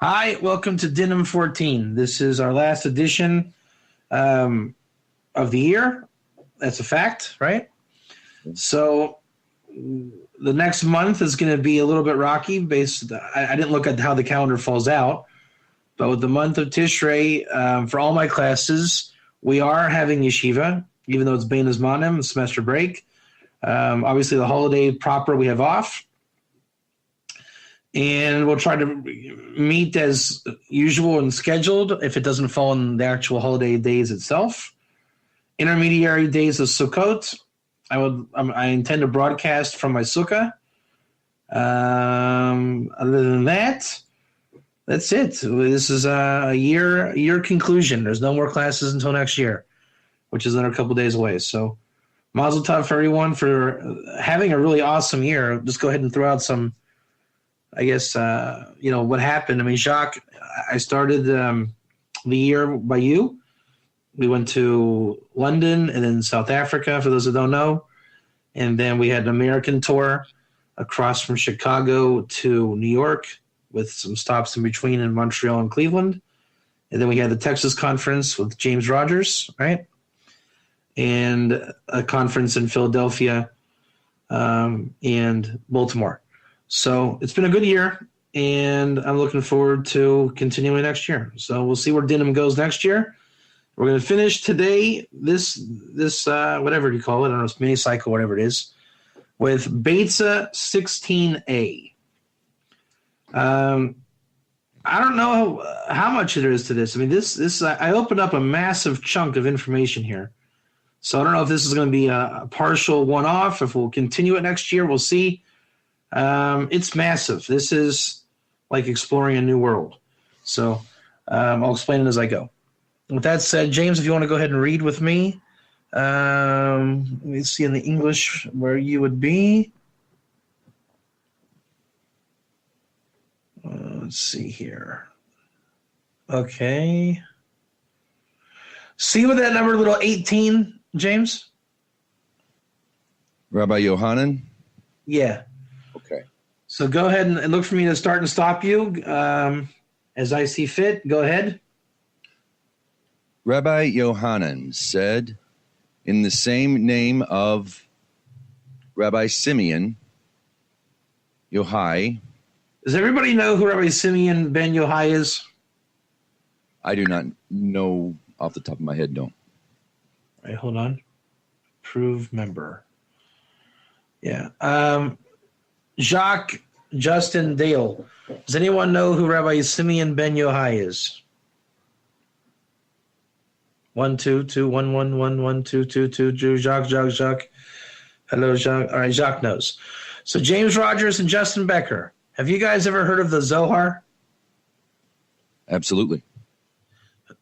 Hi, welcome to Dinim 14. This is our last edition of the year. That's a fact, right? So the next month is going to be a little bit rocky. I didn't look at how the calendar falls out, but with the month of Tishrei, for all my classes, we are having yeshiva, even though it's Bein Zmanim, semester break. Obviously, the holiday proper we have off. And we'll try to meet as usual and scheduled if it doesn't fall on the actual holiday days itself. Intermediary days of Sukkot, I intend to broadcast from my sukkah. Other than that, that's it. This is a year conclusion. There's no more classes until next year, which is another couple days away. So mazel tov for everyone for having a really awesome year. Just go ahead and throw out some, I guess, what happened. I mean, Jacques, I started the year by you. We went to London and then South Africa, for those that don't know. And then we had an American tour across from Chicago to New York with some stops in between in Montreal and Cleveland. And then we had the Texas conference with James Rogers, right? And a conference in Philadelphia and Baltimore. So it's been a good year, and I'm looking forward to continuing next year. So we'll see where Dinim goes next year. We're going to finish today this whatever you call it, I don't know, it's mini cycle, whatever it is, with Beitzah 16a. I don't know how much there is to this. I mean, this I opened up a massive chunk of information here. So I don't know if this is going to be a partial one-off, if we'll continue it next year. We'll see. It's massive. This is like exploring a new world. So I'll explain it as I go. With that said, James, if you want to go ahead and read with me. Let me see in the English where you would be. Let's see here. Okay. See with that number, little 18, James? Rabbi Yohanan? Yeah. Okay. So go ahead and look for me to start and stop you as I see fit. Go ahead. Rabbi Yohanan said, in the same name of Rabbi Simeon, Yohai. Does everybody know who Rabbi Simeon ben Yohai is? I do not know off the top of my head, no. All right, hold on. Approved member. Yeah. Jacques, Justin, Dale. Does anyone know who Rabbi Simeon ben Yohai is? 1 2 2 1 1 1 1 2 2 2 Jacques. Hello, Jacques. All right, Jacques knows. So James Rogers and Justin Becker. Have you guys ever heard of the Zohar? Absolutely.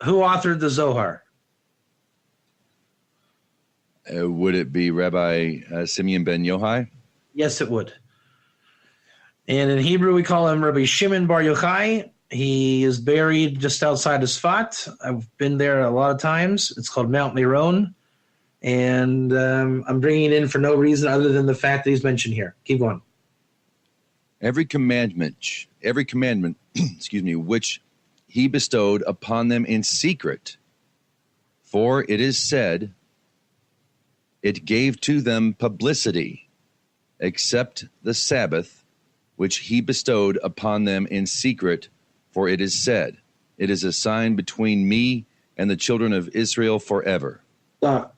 Who authored the Zohar? Would it be Rabbi Simeon ben Yohai? Yes, it would. And in Hebrew, we call him Rabbi Shimon bar Yochai. He is buried just outside of Sfat. I've been there a lot of times. It's called Mount Meron. And I'm bringing it in for no reason other than the fact that he's mentioned here. Keep going. Every commandment, which he bestowed upon them in secret, for it is said, it gave to them publicity, except the Sabbath, which he bestowed upon them in secret, for it is said, it is a sign between me and the children of Israel forever. All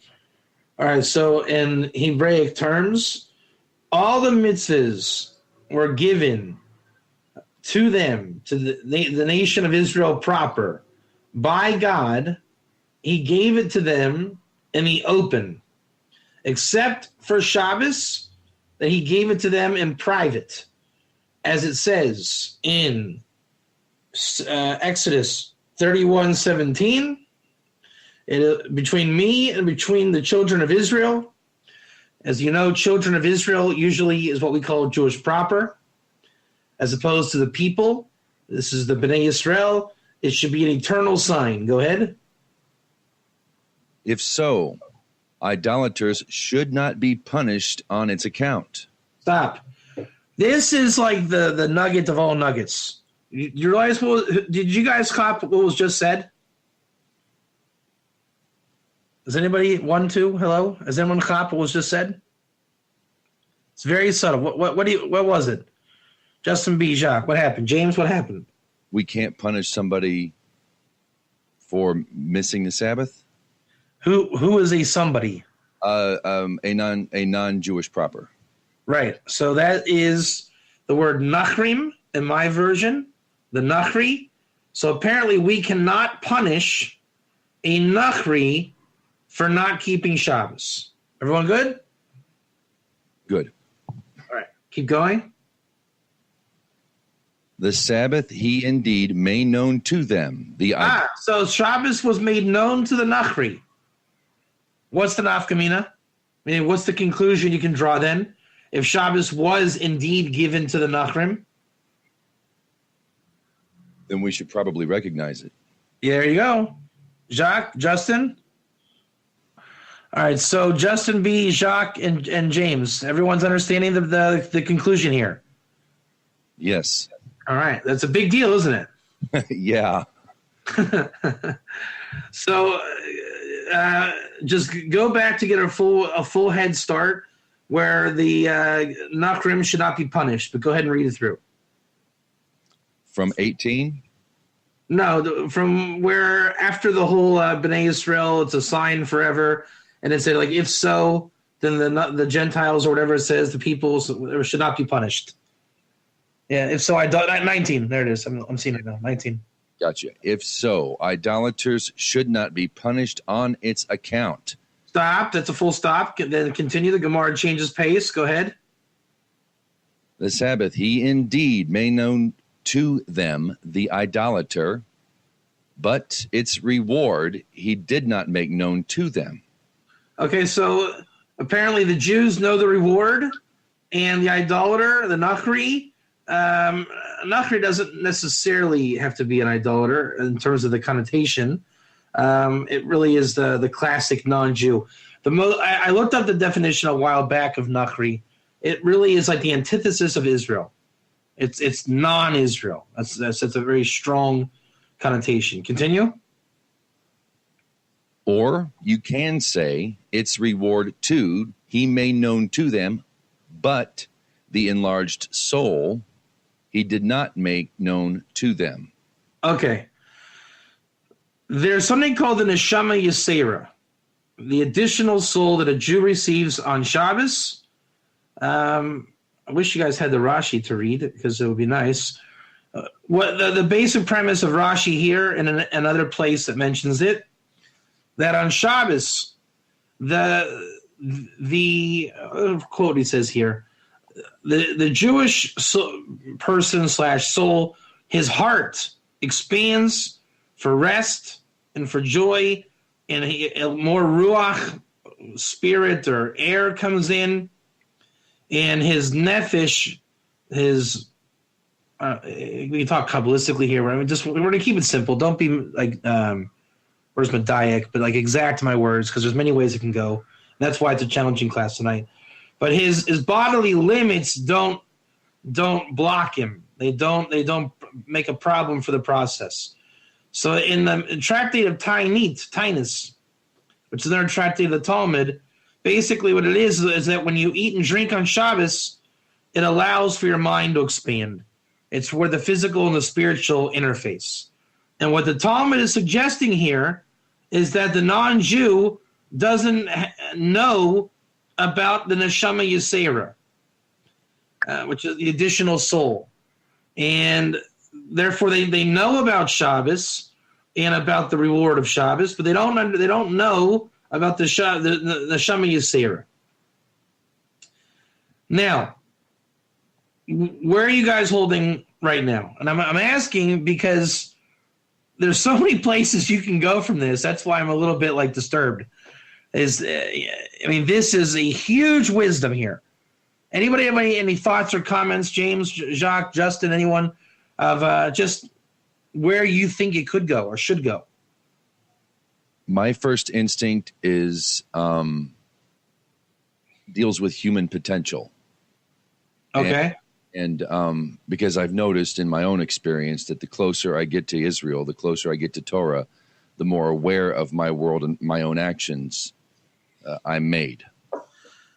right, so in Hebraic terms, all the mitzvahs were given to them, to the nation of Israel proper, by God. He gave it to them in the open, except for Shabbos, that he gave it to them in private, as it says in Exodus 31:17. Between me and between the children of Israel. As you know, children of Israel usually is what we call Jewish proper, as opposed to the people. This is the Bnei Yisrael. It should be an eternal sign. Go ahead. If so, idolaters should not be punished on its account. Stop. This is like the nugget of all nuggets. You realize did you guys cop what was just said? Does anybody, 1, 2, hello? Has anyone cop what was just said? It's very subtle. What was it? Justin B. Jacques, what happened? James, what happened? We can't punish somebody for missing the Sabbath. Who is a somebody? A non-Jewish proper. Right. So that is the word nachrim in my version, the nachri. So apparently we cannot punish a nachri for not keeping Shabbos. Everyone good? Good. All right. Keep going. The Sabbath he indeed made known to them. So Shabbos was made known to the nachri. What's the nafkamina? I mean, what's the conclusion you can draw then? If Shabbos was indeed given to the nachrim, then we should probably recognize it. There you go. Jacques, Justin? All right, so Justin B., Jacques, and James, everyone's understanding the conclusion here? Yes. All right, that's a big deal, isn't it? Yeah. So just go back to get a full head start where the Nachrim should not be punished, but go ahead and read it through. From 18? No, from where after the whole B'nai Israel, it's a sign forever, and it said, like, if so, then the Gentiles or whatever it says, the peoples should not be punished. Yeah, if so, 19. There it is. I'm seeing it now. 19. Gotcha. If so, idolaters should not be punished on its account. Stop. That's a full stop. Then continue. The Gemara changes pace. Go ahead. The Sabbath he indeed made known to them, the idolater, but its reward he did not make known to them. Okay, so apparently the Jews know the reward, and the idolater, the Nachri, Nachri doesn't necessarily have to be an idolater in terms of the connotation. It really is the classic non-Jew. I looked up the definition a while back of Nachri. It really is like the antithesis of Israel. It's non-Israel. That's a very strong connotation. Continue. Or you can say its reward too he made known to them, but the enlarged soul he did not make known to them. Okay. There's something called the Neshama Yisera, the additional soul that a Jew receives on Shabbos. I wish you guys had the Rashi to read because it would be nice. What the basic premise of Rashi here and another place that mentions it, that on Shabbos, the quote he says here, the Jewish person / soul, his heart expands for rest and for joy, and more ruach, spirit or air comes in, and his nefesh, we talk Kabbalistically here. We're going to keep it simple. Don't be like, where's Medayek, but like exact my words, because there's many ways it can go. And that's why it's a challenging class tonight. But his bodily limits don't block him. They don't make a problem for the process. So in the Tractate of Tainus, which is another tractate of the Talmud, basically what it is that when you eat and drink on Shabbos, it allows for your mind to expand. It's where the physical and the spiritual interface. And what the Talmud is suggesting here is that the non-Jew doesn't know about the Neshama Yisera, which is the additional soul. And therefore they know about Shabbos and about the reward of Shabbos, but they don't know about the Neshama Yisera. Now, where are you guys holding right now? And I'm asking because there's so many places you can go from this. That's why I'm a little bit like disturbed. This is a huge wisdom here. Anybody have any thoughts or comments? James, Jacques, Justin, anyone of just where you think it could go or should go? My first instinct is deals with human potential. Okay. And because I've noticed in my own experience that the closer I get to Israel, the closer I get to Torah, the more aware of my world and my own actions I'm made.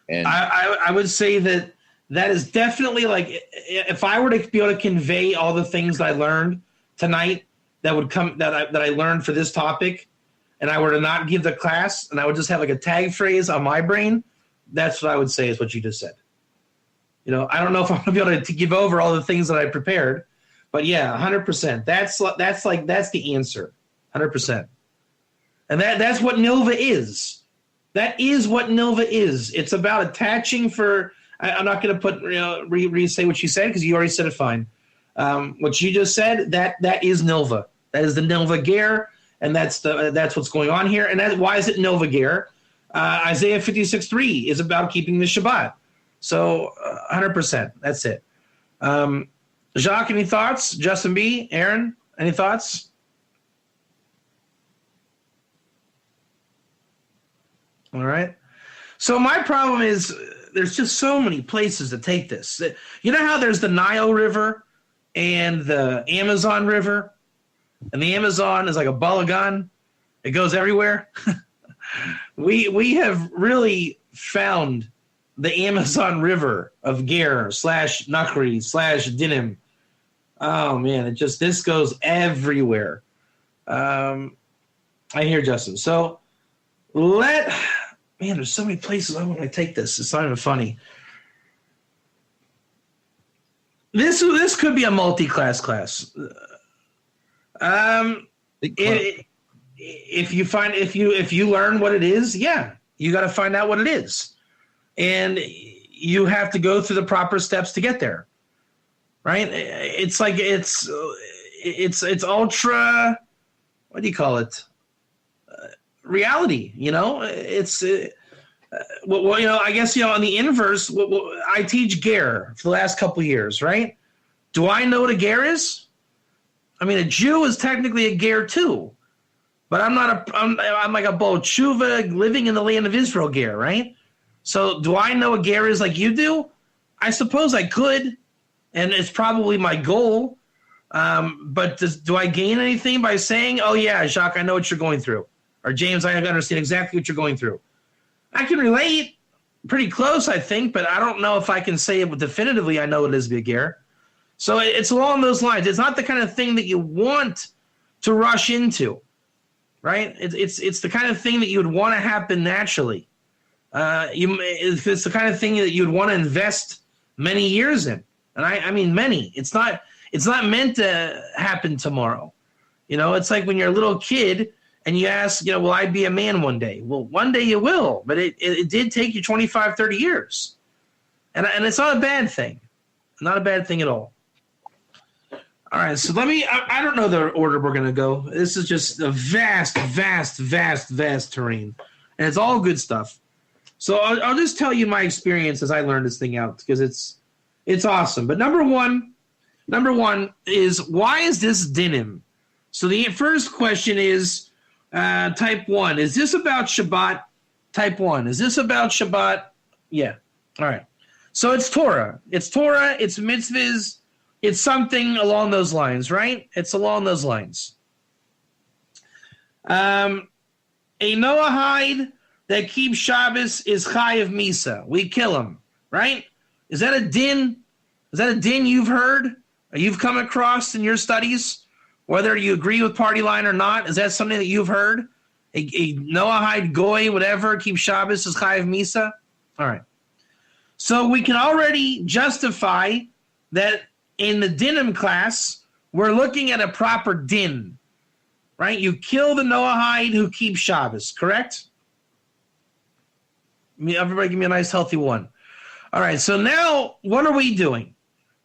And I would say that is definitely, like, if I were to be able to convey all the things that I learned tonight that I learned for this topic, and I were to not give the class, and I would just have like a tag phrase on my brain, that's what I would say is what you just said. I don't know if I'm going to be able to give over all the things that I prepared, but yeah, 100%. That's the answer, 100%. And that's what Nova is. That is what Nova is. It's about attaching for. I'm not going to put re-say what you said because you already said it fine. What you just said, that is Nova. That is the Nova Ger, and that's what's going on here. And why is it Nova Ger? Isaiah 56:3 is about keeping the Shabbat. So 100%. That's it. Jacques, any thoughts? Justin B, Aaron, any thoughts? All right. So my problem is there's just so many places to take this. You know how there's the Nile River and the Amazon River, and the Amazon is like a ball of gun. It goes everywhere. We have really found the Amazon River of Ger / Noahide / Dinim. Oh man, this goes everywhere. I hear Justin. So there's so many places I want to take this. It's not even funny. This could be a multi-class class. If you learn what it is, yeah, you got to find out what it is, and you have to go through the proper steps to get there, right? It's like it's ultra. What do you call it? Reality, it's I guess on the inverse. I teach Ger for the last couple of years, right? Do I know what a Ger is? I mean, a Jew is technically a Ger too, but I'm like a Baal Tshuva living in the land of Israel Ger, right? So do I know what Ger is like you do? I suppose I could, and it's probably my goal. But do I gain anything by saying, "Oh yeah, Jacques, I know what you're going through," or James, I understand exactly what you're going through? I can relate pretty close, I think, but I don't know if I can say it definitively. I know it is big Ger. So it's along those lines. It's not the kind of thing that you want to rush into, right? It's the kind of thing that you would want to happen naturally. It's the kind of thing that you'd want to invest many years in, and I mean many. It's not meant to happen tomorrow. It's like when you're a little kid and you ask, will I be a man one day? Well, one day you will, but it did take you 25, 30 years. And it's not a bad thing. Not a bad thing at all. All right, so I don't know the order we're going to go. This is just a vast, vast, vast, vast terrain. And it's all good stuff. So I'll just tell you my experience as I learned this thing out because it's awesome. But number one is, why is this Dinim? So the first question is type 1. Is this about Shabbat? Type 1. Is this about Shabbat? Yeah. All right. So it's Torah. It's mitzvahs. It's something along those lines, right? It's along those lines. A Noahide that keeps Shabbos is chayav misa. We kill him, right? Is that a din? Is that a din you've heard or you've come across in your studies? Whether you agree with party line or not, is that something that you've heard? A Noahide goy, whatever, keep Shabbos is chayav misa? All right. So we can already justify that in the Dinim class, we're looking at a proper din, right? You kill the Noahide who keeps Shabbos, correct? Everybody give me a nice healthy one. All right, so now what are we doing?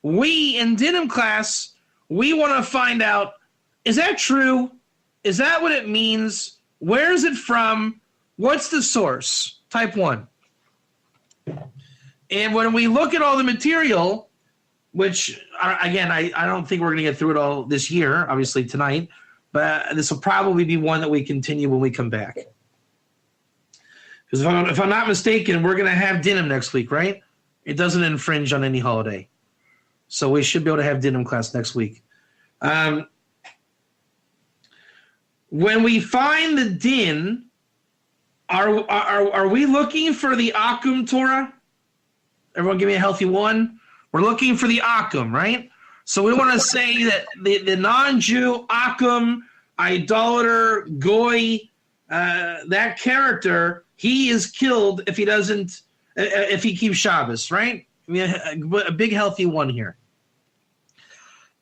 We, in Dinim class, we want to find out, is that true? Is that what it means? Where is it from? What's the source? Type 1. And when we look at all the material, which, again, I don't think we're going to get through it all this year, obviously tonight, but this will probably be one that we continue when we come back. Because if I'm not mistaken, we're going to have Dinim next week, right? It doesn't infringe on any holiday. So we should be able to have Dinim class next week. When we find the din, are we looking for the Akum Torah? Everyone give me a healthy one. We're looking for the Akum, right? So we want to say that the non-Jew, Akum, idolater, goy, that character, he is killed if he doesn't, if he keeps Shabbos, right? I mean, a big healthy one here.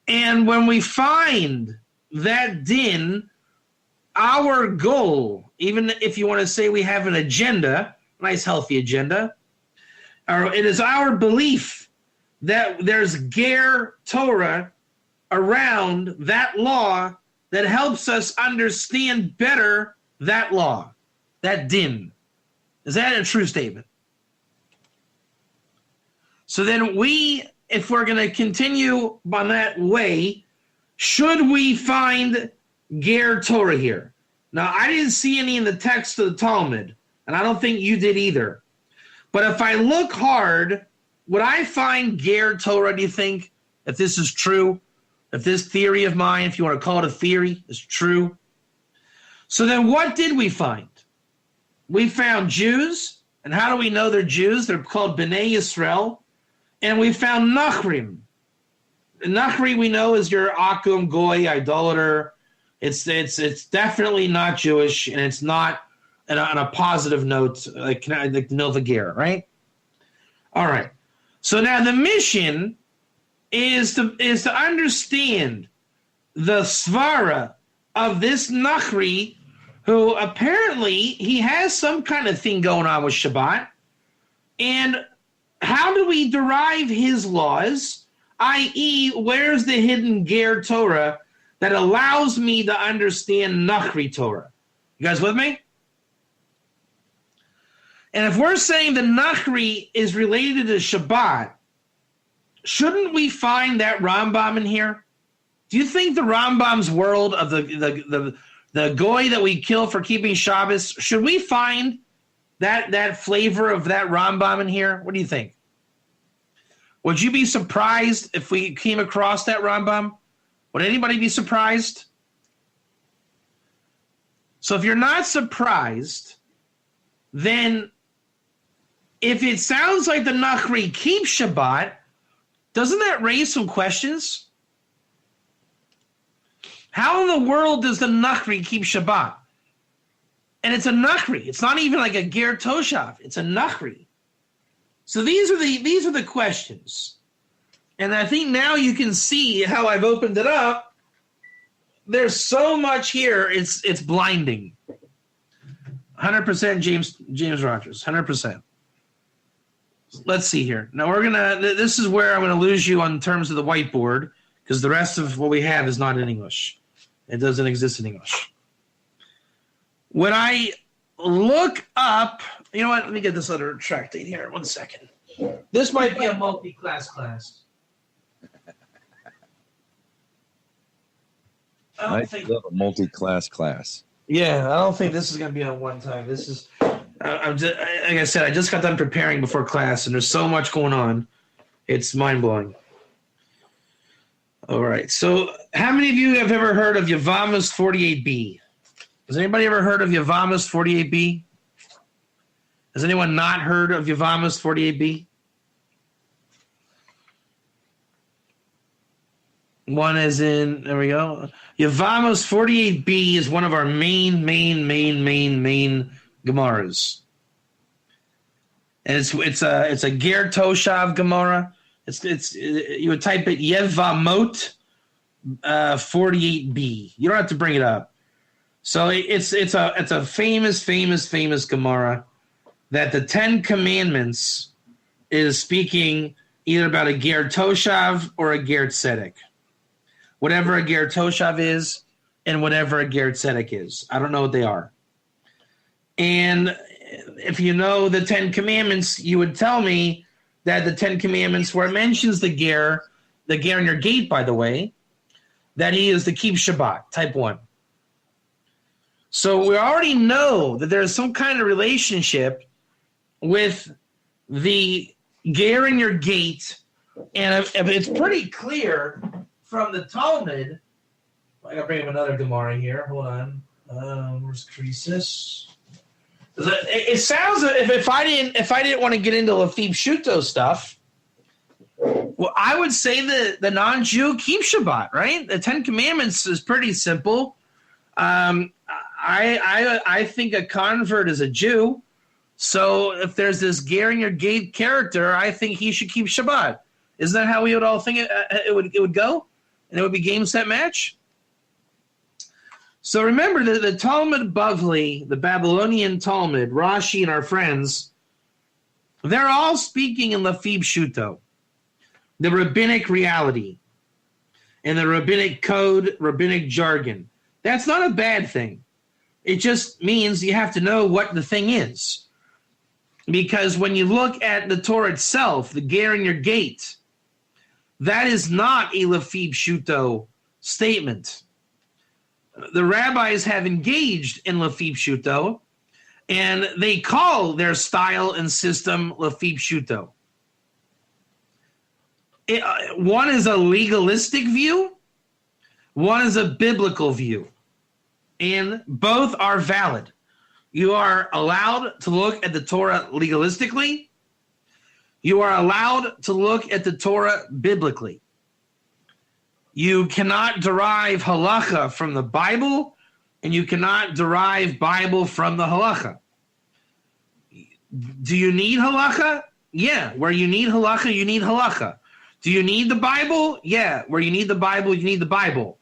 And when we find that din, our goal, even if you want to say we have an agenda, nice healthy agenda, or it is our belief that there's Ger Torah around that law that helps us understand better that law, that din. Is that a true statement? So then if we're going to continue on that way, should we find Ger Torah here? Now, I didn't see any in the text of the Talmud, and I don't think you did either. But if I look hard, would I find Ger Torah, do you think, if this is true? If this theory of mine, if you want to call it a theory, is true? So then what did we find? We found Jews, and how do we know they're Jews? They're called Bnei Yisrael. And we found Nachrim. Nachri, we know, is your Akum, Goy, idolater. It's definitely not Jewish, and it's not on a positive note, like Nova Ger, right? All right. So now the mission is to understand the svara of this Nachri, who apparently he has some kind of thing going on with Shabbat. And how do we derive his laws, i.e., where's the hidden Ger Torah that allows me to understand Nachri Torah? You guys with me? And if we're saying the Nachri is related to Shabbat, shouldn't we find that Rambam in here? Do you think the Rambam's world of the goy that we kill for keeping Shabbos, should we find that flavor of that Rambam in here? What do you think? Would you be surprised if we came across that Rambam? Would anybody be surprised? So if you're not surprised, then if it sounds like the Nachri keeps Shabbat, doesn't that raise some questions? How in the world does the Nachri keep Shabbat? And it's a Nachri. It's not even like a Ger Toshav. It's a Nachri. So these are the questions. And I think now you can see how I've opened it up. There's so much here, it's blinding. 100% James Rogers, 100%. Let's see here. Now this is where I'm gonna lose you on terms of the whiteboard, because the rest of what we have is not in English. It doesn't exist in English. When I look up, you know what? Let me get this other tractate here. 1 second. This might be a multi-class class. I love a multi-class class. Yeah, I don't think this is going to be on one time. This is, I'm just, like I said, I just got done preparing before class, and there's so much going on. It's mind-blowing. All right. So how many of you have ever heard of Yevamos 48b? Has anybody ever heard of Yevamos 48b? Has anyone not heard of Yevamos 48b? One is in, there we go. Yevamos 48b is one of our main Gemaras. And it's a Ger Toshav Gemara. It's you would type it Yevamot 48b. You don't have to bring it up. So it's a famous Gemara that the 10 Commandments is speaking either about a Ger Toshav or a Ger Tzedek. Whatever a Ger Toshav is and whatever a Ger Tzedek is. I don't know what they are. And if you know the 10 Commandments, you would tell me that the 10 Commandments, where it mentions the Ger in your gate, by the way, that he is to keep Shabbat, type 1. So we already know that there's some kind of relationship with the Ger in your gate And if it's pretty clear from the Talmud. I gotta bring up another Gemara here. Hold on. Where's Croesus? It sounds if I didn't want to get into Lafib Shuto stuff, well, I would say the non-Jew keep Shabbat, right? The Ten Commandments is pretty simple. I think a convert is a Jew, so if there's this Ger in your gate character, I think he should keep Shabbat. Isn't that how we would all think it would go? And it would be game, set, match? So remember, the Talmud Bavli, the Babylonian Talmud, Rashi and our friends, they're all speaking in Lafib Shuto, the rabbinic reality, and the rabbinic code, rabbinic jargon. That's not a bad thing. It just means you have to know what the thing is. Because when you look at the Torah itself, the Ger in your gate, that is not a Lafib Shuto statement. The rabbis have engaged in Lafib Shuto, and they call their style and system Lafib Shuto. One is a legalistic view, one is a biblical view, and both are valid. You are allowed to look at the Torah legalistically. You are allowed to look at the Torah biblically. You cannot derive halacha from the Bible, and you cannot derive Bible from the halacha. Do you need halacha? Yeah. Where you need halacha, you need halacha. Do you need the Bible? Yeah. Where you need the Bible, you need the Bible.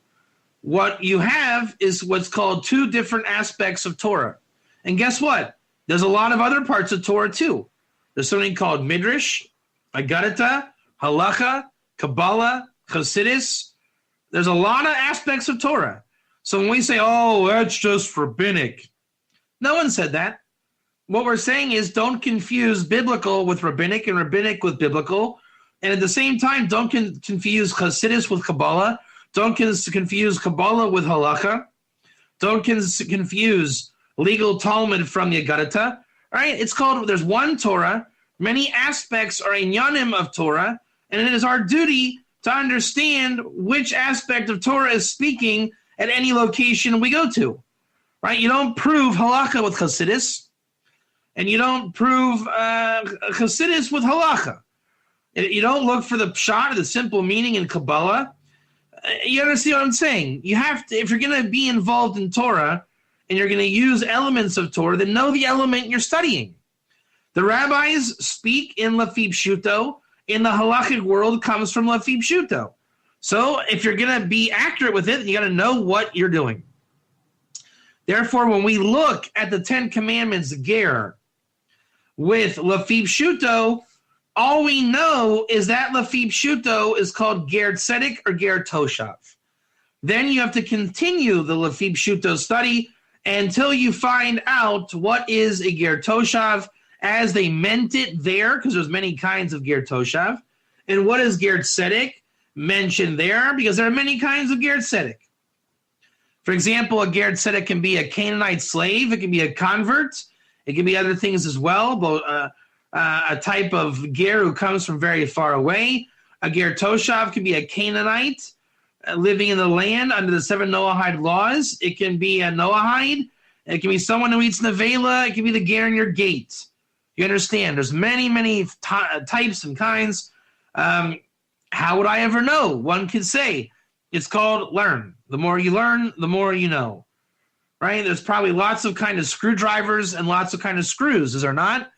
What you have is what's called two different aspects of Torah. And guess what? There's a lot of other parts of Torah too. There's something called Midrash, Agadata, Halacha, Kabbalah, Chassidus. There's a lot of aspects of Torah. So when we say, oh, that's just rabbinic, no one said that. What we're saying is don't confuse biblical with rabbinic and rabbinic with biblical. And at the same time, don't confuse Chassidus with Kabbalah. Don't confuse Kabbalah with Halacha. Don't confuse legal Talmud from the Agadata. All right? It's called, there's one Torah. Many aspects are inyanim of Torah. And it is our duty to understand which aspect of Torah is speaking at any location we go to. Right? You don't prove Halacha with Chassidus. And you don't prove Chassidus with Halacha. You don't look for the pshat, the simple meaning in Kabbalah. You understand what I'm saying? You have to, if you're going to be involved in Torah and you're going to use elements of Torah, then know the element you're studying. The rabbis speak in Lafib Shuto. In the halachic world comes from Lafib Shuto. So if you're going to be accurate with it, you got to know what you're doing. Therefore, when we look at the Ten Commandments, Ger, with Lafib Shuto, all we know is that Lafib Shuto is called Ger Tzedek or Ger Toshav. Then you have to continue the Lafib Shuto study until you find out what is a Ger Toshav as they meant it there, because there's many kinds of Ger Toshav, and what is Ger Tzedek mentioned there, because there are many kinds of Ger Tzedek. For example, a Ger Tzedek can be a Canaanite slave, it can be a convert, it can be other things as well, but a type of ger who comes from very far away. A ger toshav can be a Canaanite living in the land under the 7 Noahide laws. It can be a Noahide. It can be someone who eats nevela. It can be the ger in your gate. You understand? There's many types and kinds. How would I ever know? One could say it's called learn. The more you learn, the more you know. Right? There's probably lots of kind of screwdrivers and lots of kind of screws, is there not?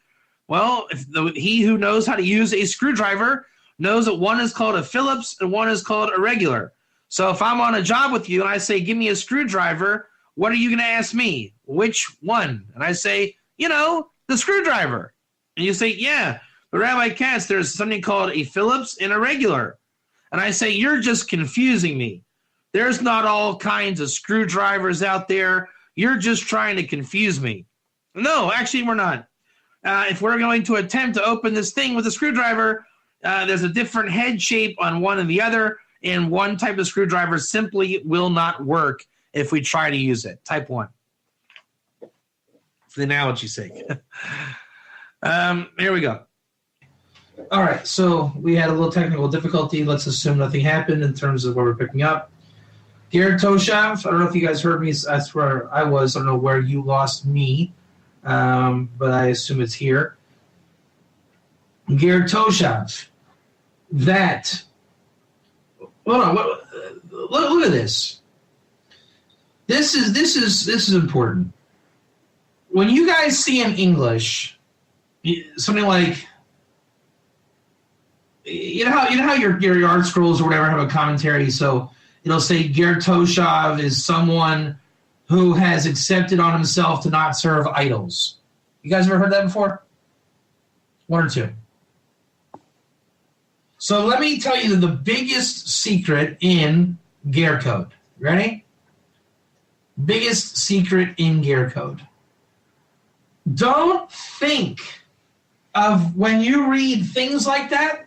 Well, he who knows how to use a screwdriver knows that one is called a Phillips and one is called a regular. So if I'm on a job with you and I say, give me a screwdriver, what are you going to ask me? Which one? And I say, the screwdriver. And you say, yeah, but Rabbi Katz, there's something called a Phillips and a regular. And I say, you're just confusing me. There's not all kinds of screwdrivers out there. You're just trying to confuse me. No, actually, we're not. If we're going to attempt to open this thing with a screwdriver, there's a different head shape on one and the other, and one type of screwdriver simply will not work if we try to use it. Type 1. For the analogy's sake. Here we go. All right, so we had a little technical difficulty. Let's assume nothing happened in terms of what we're picking up. Ger Toshav, I don't know if you guys heard me. That's where I was. I don't know where you lost me, but I assume it's here. Ger Toshav, that. Hold on. Look at this. This is important. When you guys see in English something like, you know how your art scrolls or whatever have a commentary, so it'll say Ger Toshav is someone who has accepted on himself to not serve idols. You guys ever heard that before? One or two. So let me tell you the biggest secret in Ger code. Ready? Biggest secret in Ger code. Don't think of when you read things like that,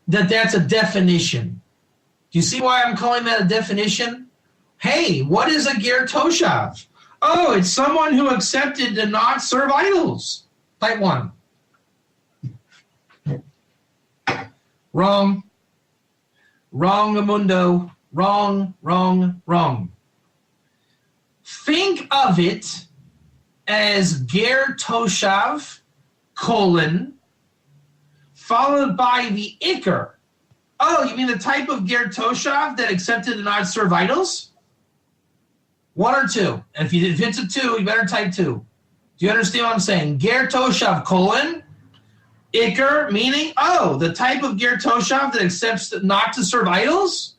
that's a definition. Do you see why I'm calling that a definition? Hey, what is a Ger Toshav? Oh, it's someone who accepted to not serve idols. Type 1. Wrong. Wrong, Amundo. Wrong. Think of it as Ger Toshav, followed by the Iker. Oh, you mean the type of Ger Toshav that accepted to not serve idols? 1 or 2. And if it's a 2, you better type 2. Do you understand what I'm saying? Ger Toshav, Iker, meaning, oh, the type of Ger Toshav that accepts not to serve idols?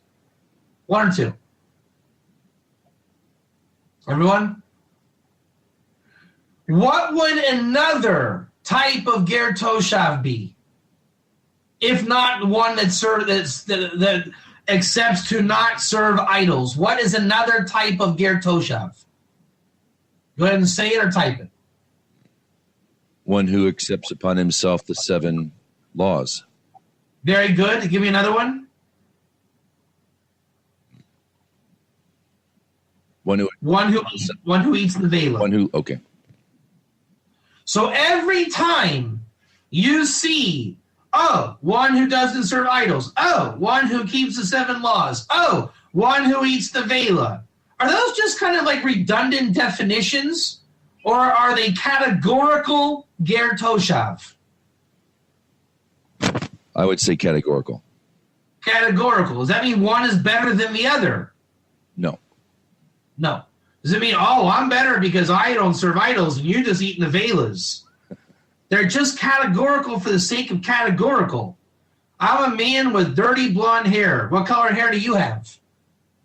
1 or 2. Everyone? What would another type of Ger Toshav be? If not one that accepts to not serve idols. What is another type of Ger Toshav? Go ahead and say it or type it. One who accepts upon himself the 7 laws. Very good. Give me another one. One who eats the vela. Okay. So every time you see, oh, one who doesn't serve idols. Oh, one who keeps the 7 laws. Oh, one who eats the vela. Are those just kind of like redundant definitions? Or are they categorical Ger Toshav? I would say categorical. Categorical. Does that mean one is better than the other? No. No. Does it mean, oh, I'm better because I don't serve idols and you're just eating the velas? They're just categorical for the sake of categorical. I'm a man with dirty blonde hair. What color hair do you have?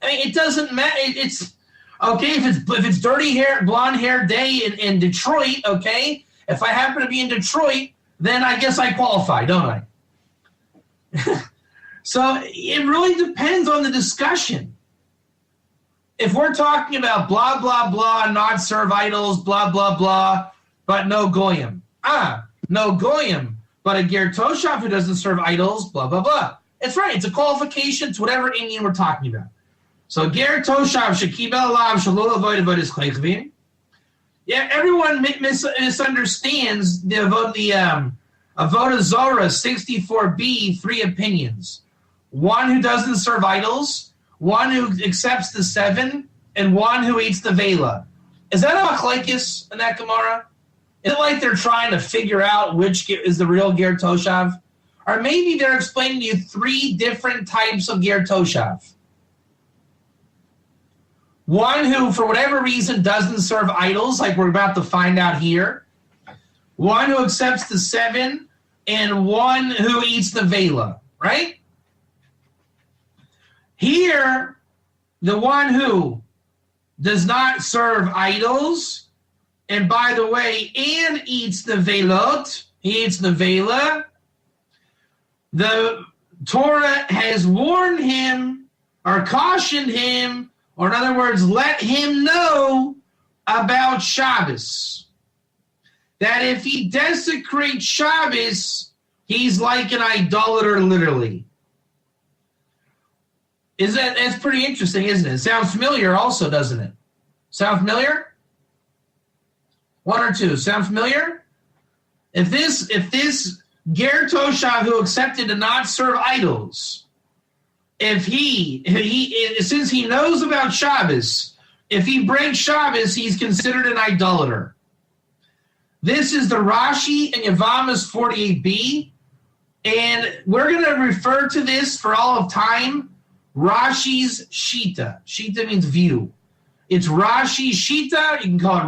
I mean, it doesn't matter. It's okay if it's dirty hair, blonde hair day in Detroit. Okay, if I happen to be in Detroit, then I guess I qualify, don't I? So it really depends on the discussion. If we're talking about blah, blah, blah, not serve idols, blah, blah, blah, but no goyim. No goyim, but a Ger Toshav who doesn't serve idols, blah, blah, blah. It's right. It's a qualification to whatever Indian we're talking about. So Ger Toshav shekibel alav shalol avoid avodas chaychvim. Yeah, everyone misunderstands the Avodah Zorah 64b, 3 opinions. One who doesn't serve idols, one who accepts the 7, and one who eats the vela. Is that a machlekes in that Gemara? Is it like they're trying to figure out which is the real Ger Toshav? Or maybe they're explaining to you 3 different types of Ger Toshav. One who, for whatever reason, doesn't serve idols, like we're about to find out here. One who accepts the 7, and one who eats the vela, right? Here, the one who does not serve idols, and by the way, and eats the velot, he eats the vela, the Torah has warned him or cautioned him, or in other words, let him know about Shabbos. That if he desecrates Shabbos, he's like an idolater, literally. That's pretty interesting, isn't it? Sounds familiar also, doesn't it? Sound familiar? 1 or 2. Sound familiar? If this Ger Toshav who accepted to not serve idols, if he since he knows about Shabbos, if he breaks Shabbos, he's considered an idolater. This is the Rashi and Yavamas 48b, and we're going to refer to this for all of time, Rashi's Shita. Shita means view. It's Rashi's Shita. You can call it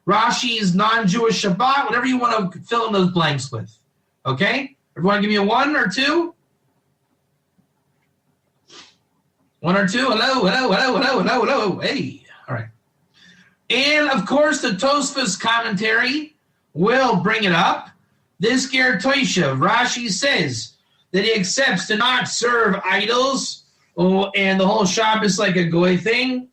Rashi's non-Jewish Shabbat, whatever you want to fill in those blanks with. Okay? Everyone give me a 1 or 2? 1 or 2? Hello. Hey. All right. And, of course, the Tosfos commentary will bring it up. This Ger Toshav, Rashi says that he accepts to not serve idols and the whole Shabbos like a goy thing.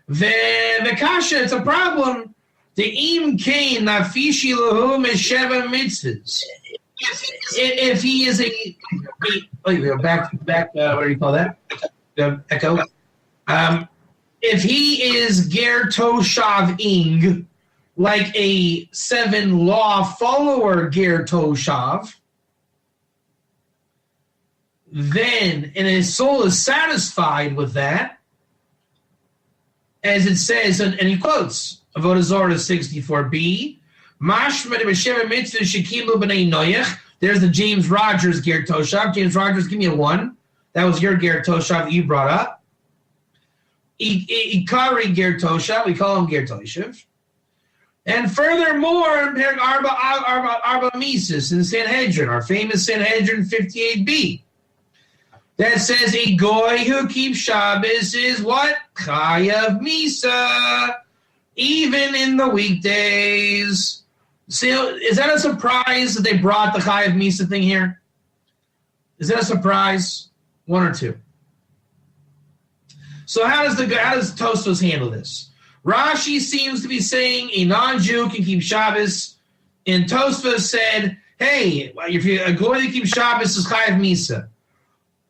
V'kasha, it's a problem. The im kain nafishi lahu mesheva mitzvahs. If he is back. What do you call that? Echo. If he is Ger Toshav ing, like a 7 law follower Ger Toshav, then, and his soul is satisfied with that, as it says, and he quotes Avodah Zarah 64b, Mashma de B'Sheva Mitzvah Shekilu B'nei Noach. There's the James Rogers Ger Toshav. James Rogers, give me a 1. That was your Ger Toshav that you brought up. Ikari Ger Toshav, we call him Ger Toshav. And furthermore, Arba Mises in Sanhedrin, our famous Sanhedrin 58b, that says a goy who keeps Shabbos is what? Chayav Misa, even in the weekdays. So, is that a surprise that they brought the Chayav Misa thing here? Is that a surprise? 1 or 2? So how does Tosfos handle this? Rashi seems to be saying a non-Jew can keep Shabbos, and Tosfos said, hey, if you're a goy that keeps Shabbos is Chayav Misa.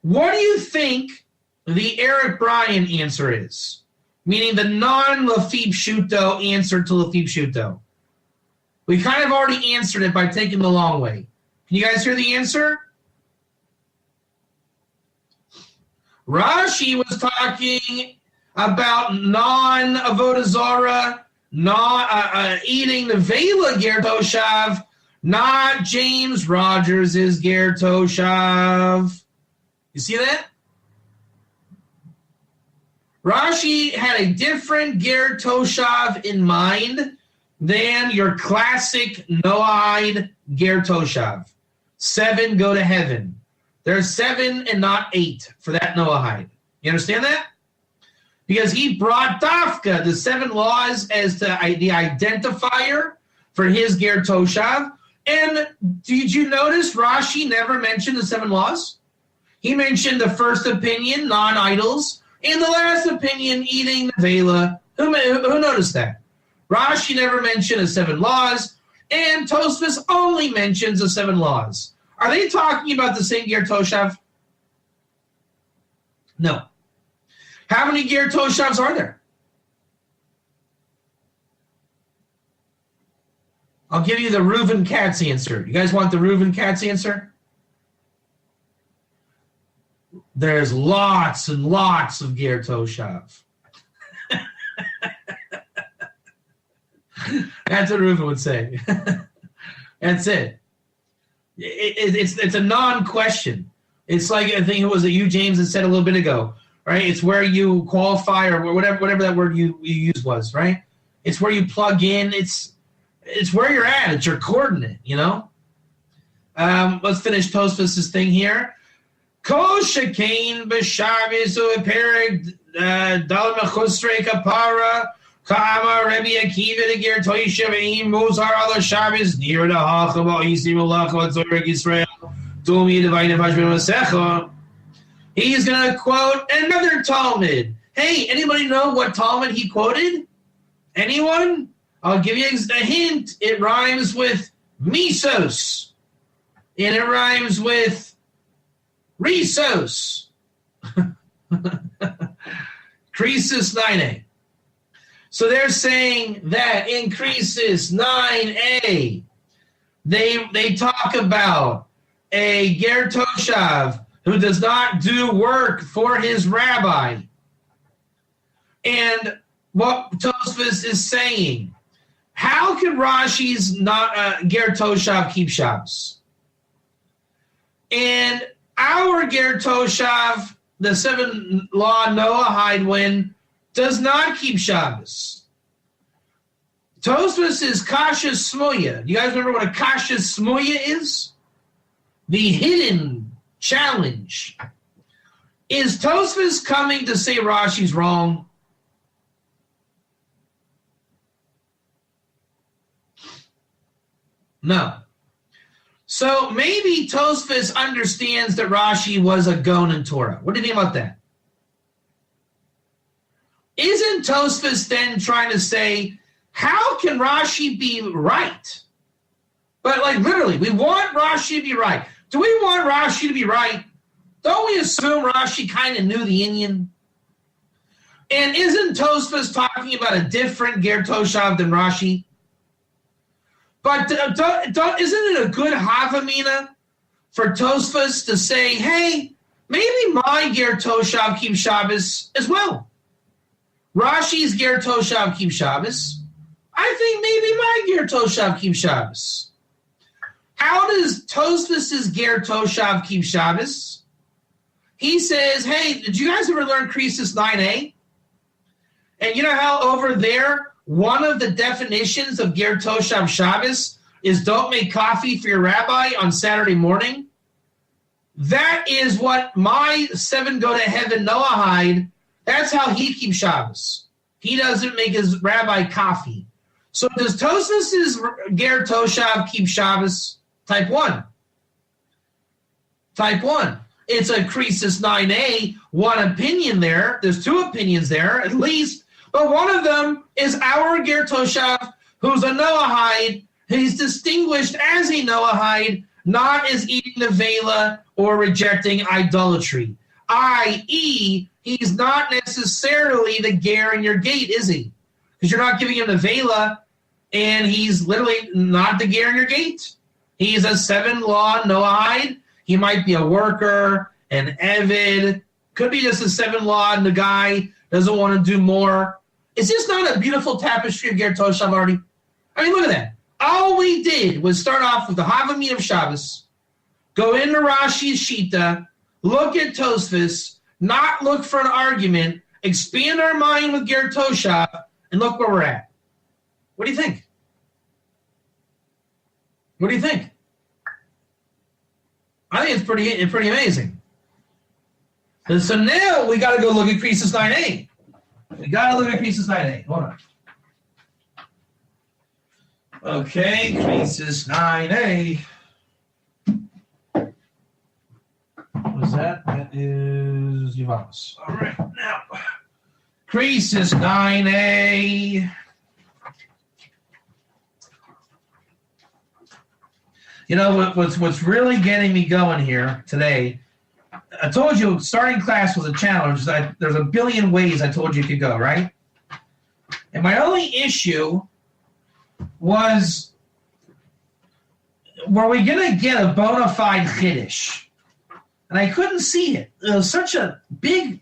What do you think the Eric Bryan answer is? Meaning the non-Lafib Shuto answer to Lafib Shuto. We kind of already answered it by taking the long way. Can you guys hear the answer? Rashi was talking about non-Avodah Zarah, eating the Vela Ger Toshav, not James Rogers' Ger Toshav. You see that? Rashi had a different Ger Toshav in mind than your classic Noahide Ger Toshav. 7 go to heaven. There's 7 and not 8 for that Noahide. You understand that? Because he brought Dafka, the 7 laws, as the identifier for his Ger Toshav. And did you notice Rashi never mentioned the 7 laws? He mentioned the first opinion, non-idols, and the last opinion, eating the Vela. Who noticed that? Rashi never mentioned the 7 laws, and Tosfos only mentions the 7 laws. Are they talking about the same Ger Toshav? No. How many Ger Toshavs are there? I'll give you the Reuven Katz answer. You guys want the Reuven Katz answer? There's lots and lots of Ger Toshav. That's what Reuven would say. That's it. It's a non-question. It's like, I think it was you, James, that said a little bit ago, right? It's where you qualify or whatever that word you used was, right? It's where you plug in. It's where you're at. It's your coordinate, you know? Let's finish Tosfos' thing here. Kol shekain b'shavis u'perek dal mechusrei kapara ka'amar Rebbe Akiva de Ger Toshav ein mozar ala Shabbos near the hachava isim ulacha tzorek Yisrael dumi divided vashben masecha. He's going to quote another Talmud. Hey, anybody know what Talmud he quoted? Anyone? I'll give you a hint. It rhymes with misos. And it rhymes with Risos. Creasus 9a. So they're saying that in Creasus 9a, They talk about a Ger Toshav who does not do work for his rabbi. And what Tosfos is saying, how can Rashi's not Ger Toshav keep Shabbos? And our Ger Toshav, the 7 law Noahide one, does not keep Shabbos. Tosfos is Kasha Smoya. Do you guys remember what a Kasha Smoya is? The hidden challenge. Is Tosfos coming to say Rashi's wrong? No. So maybe Tosfos understands that Rashi was a Gon in Torah. What do you think about that? Isn't Tosfos then trying to say, how can Rashi be right? But like literally, we want Rashi to be right. Do we want Rashi to be right? Don't we assume Rashi kind of knew the Indian? And isn't Tosfos talking about a different Ger Toshav than Rashi? But isn't it a good Havamina for Tosfos to say, hey, maybe my Ger Toshav keeps Shabbos as well. Rashi's Ger Toshav keeps Shabbos. I think maybe my Ger Toshav keeps Shabbos. How does Tosfos' Ger Toshav keep Shabbos? He says, hey, did you guys ever learn Krisis 9a? And you know how over there, one of the definitions of Ger Toshav Shabbos is don't make coffee for your rabbi on Saturday morning? That is what my 7 go to heaven Noahide, that's how he keeps Shabbos. He doesn't make his rabbi coffee. So does Tosfos' Ger Toshav keep Shabbos? Type 1. Type 1. It's a Krisis 9a, one opinion there. There's 2 opinions there, at least. But one of them is our Ger Toshav, who's a Noahide. He's distinguished as a Noahide, not as eating the Vela or rejecting idolatry. I.e., he's not necessarily the Ger in your gate, is he? Because you're not giving him the Vela, and he's literally not the Ger in your gate. He's a 7 law Noahide. He might be a worker, an Evid. Could be just a 7 law, and the guy doesn't want to do more. Is this not a beautiful tapestry of Ger Toshav already? I mean, look at that. All we did was start off with the Havamina of Shabbos, go into Rashi's Shita, look at Tosfos, not look for an argument, expand our mind with Ger Toshav, and look where we're at. What do you think? What do you think? I think it's pretty amazing. And so now we got to go look at Krisis 9a. We got to look at Krisis 9a. Hold on. Okay, Krisis 9a. What is that? That is Yavamas. All right, now Krisis 9a. You know what's really getting me going here today? I told you starting class was a challenge. There's a billion ways I told you could go, right? And my only issue was, were we going to get a bona fide Chiddush? And I couldn't see it. It was such a big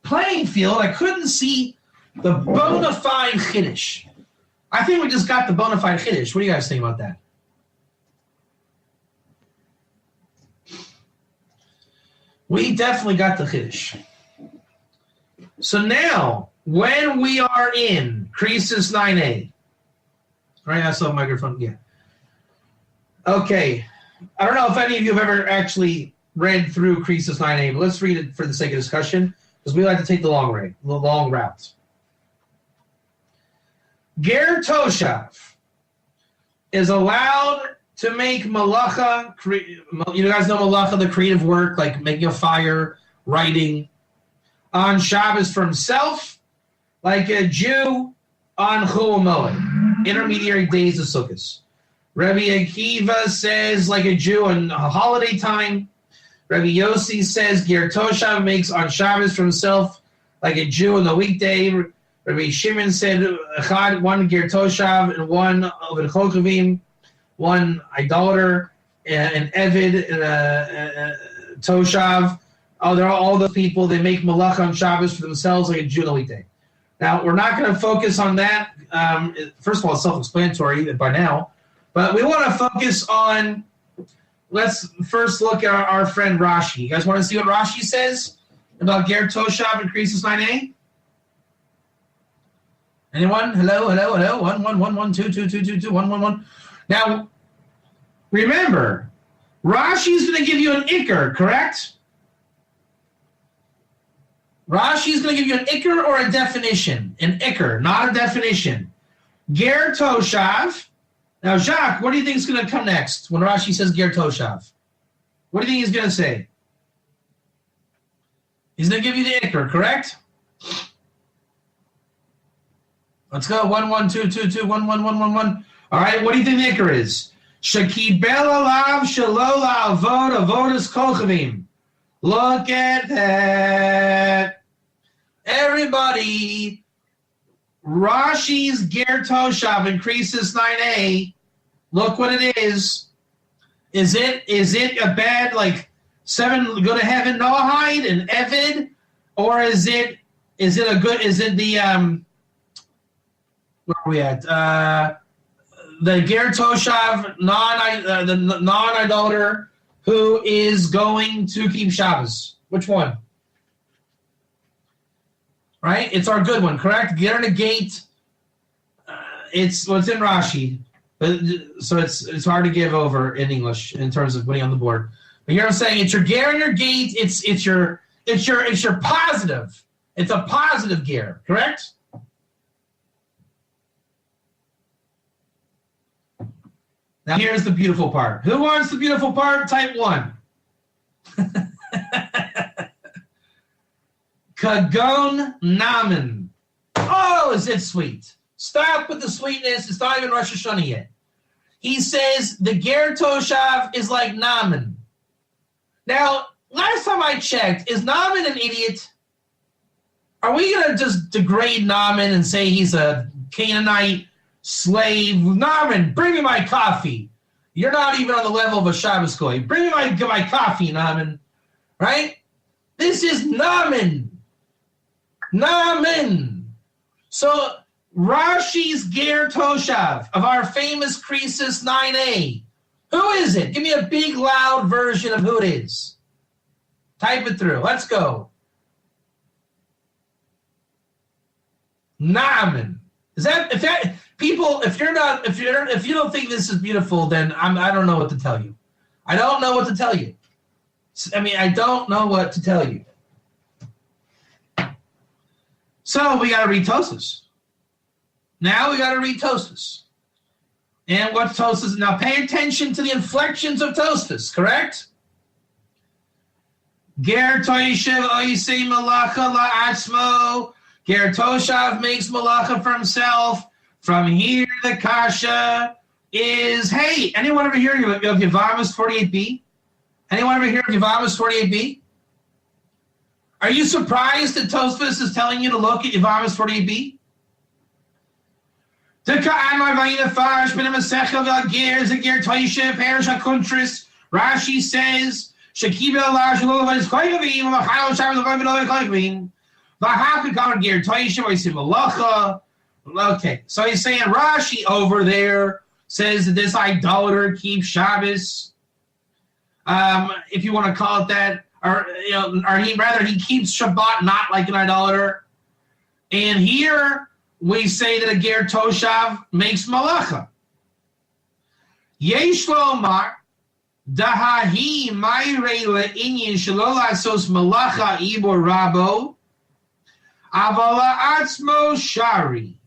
playing field, I couldn't see the bona fide Chiddush. I think we just got the bona fide Chiddush. What do you guys think about that? We definitely got the Chiddush. So now, when we are in Krisis 9a, right? I saw the microphone again. Okay. I don't know if any of you have ever actually read through Krisis 9a, but let's read it for the sake of discussion, because we like to take the long route. Ger Toshav is allowed to make malacha. You guys know malacha, the creative work, like making a fire, writing, on Shabbos for himself, like a Jew on Chol Moed, intermediary days of Sukkot. Rabbi Akiva says like a Jew on a holiday time. Rabbi Yossi says Ger Toshav makes on Shabbos for himself like a Jew on the weekday. Rabbi Shimon said one Ger Toshav and one of the Chochavim. one idolater, an Evid, Toshav. Oh, they're all those people. They make malacha on Shabbos for themselves like a Jew Noahide. Now, we're not going to focus on that. First of all, it's self-explanatory by now. But we want to focus on, let's first look at our friend Rashi. You guys want to see what Rashi says about Ger Toshav increases 9a? Anyone? Hello? 1, 2, 2, 2, 2, 2, 1, 1, 1. Now, remember, Rashi's going to give you an ikr, correct? Rashi's going to give you an ikr or a definition. An ikr, not a definition. Ger Toshav. Now, Jacques, what do you think is going to come next when Rashi says Ger Toshav? What do you think he's going to say? He's going to give you the ikr, correct? Let's go. 1, 1, 2, 2, 2, 1, 1, 1, 1, 1. All right, what do you think the ikr is? Shakibel alav shalola avod avodas kolchavim. Look at that. Everybody, Rashi's Ger Toshav increases 9a. Look what it is. Is it a bad, like, 7 go to heaven Noahide and Evid? Or is it a good, is it the, where are we at? The Ger Toshav, the non-idolater, who is going to keep Shabbos? Which one? Right? It's our good one, correct? Ger negate. It's in Rashi, but so it's hard to give over in English in terms of putting on the board. But here I'm saying it's your ger and your gate. It's your positive. It's a positive ger, correct? Now here's the beautiful part. Who wants the beautiful part? Type 1. Kagon Namen. Oh, is it sweet? Stop with the sweetness. It's not even Rosh Hashanah yet. He says the Ger Toshav is like Namen. Now, last time I checked, is Namen an idiot? Are we going to just degrade Namen and say he's a Canaanite slave? Namen, bring me my coffee. You're not even on the level of a Shabbos goy. Bring me my coffee, Namen. Right? This is Namen. Namen. So Rashi's Ger Toshav of our famous Krisis 9a. Who is it? Give me a big, loud version of who it is. Type it through. Let's go. Namen. If you don't think this is beautiful, then I don't know what to tell you. I don't know what to tell you. I don't know what to tell you. So we got to read Tosas. Now we got to read Tosas. And what's Tosas? Now pay attention to the inflections of Tosas, correct? Ger Toshav oisei malacha la'atzmo. Ger Toshav makes malacha for himself. From here, the kasha is, hey, anyone ever hear of Yevamos 48b? Anyone ever hear of Yevamos 48b? Are you surprised that Tosfos is telling you to look at Yevamos 48b? Rashi says, okay, so he's saying Rashi over there says that this idolater keeps Shabbos. If you want to call it that, or he keeps Shabbat not like an idolater. And here we say that a Ger Toshav makes malacha. Yesh lomar dahahi mayre le'inyin shelo la'asos malacha ibor rabo avala atzmo shari.